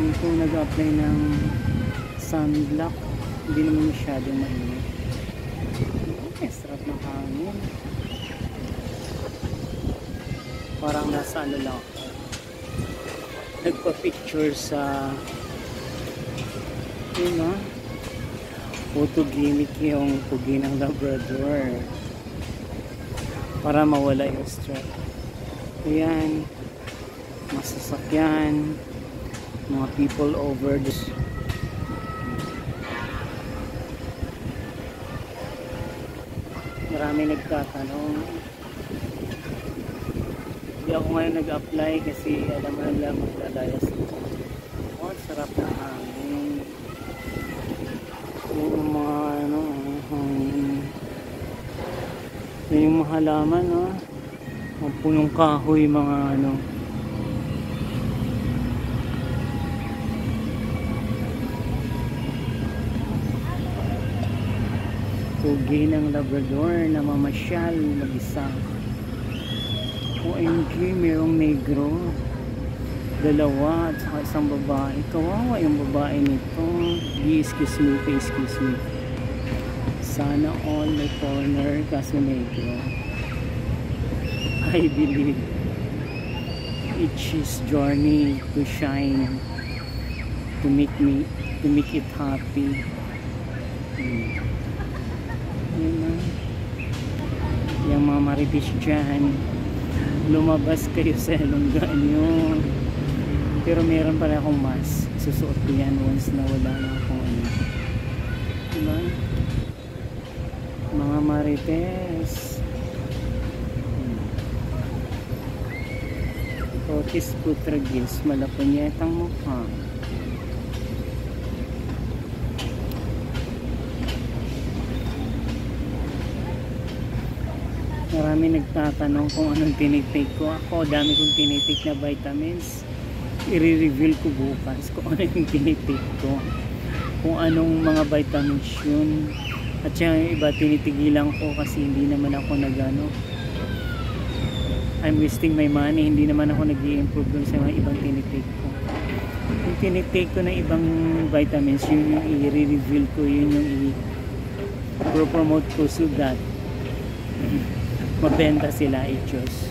Dito nag-apply ng sunblock. Hindi naman masyadong mainit. Sarap ng hangin. Parang nasa ano lang ako. Nagpa-picture sa yun o. Photogenic yung pugi ng Labrador. Para mawala yung stress. Ayan. Masasakyan. Mga people over this. Marami nagtatanong. Hindi ako ngayon nag-apply kasi alam mo lang maglalayas ito. Oh, sarap na hangin. Yung mga ano, yung mga halaman, oh. Mga punong kahoy, mga ano. Pugi ng Labrador na mamasyal mag-isa. OMG, mayroong negro. Dalawa at saka isang babae. Kawawa yung babae nito. Excuse me. Sana all may corner kaso negro. I believe each is journey to shine, to make it happy. Yung mga marites dyan, lumabas kayo sa lungga nyo. Pero meron pala akong mask, susuot ko yan once na wala na akong ano. Diba? Mga marites, Otis Putragis, malaponyetang mukha. Marami nagtatanong kung anong tinitake ko. Ako, dami kong tinitake na vitamins. I-reveal ko bukas kung ano yung tinitake ko. Kung anong mga vitamins yun. At yung iba tinitigilan ko kasi hindi naman ako nagano. I'm wasting my money. Hindi naman ako nag-i-improve dun sa mga ibang tinitake ko. Yung tinitake ko na ibang vitamins, yun yung i-reveal ko. Yun yung i-promote ko so that mabenta sila, i-choose.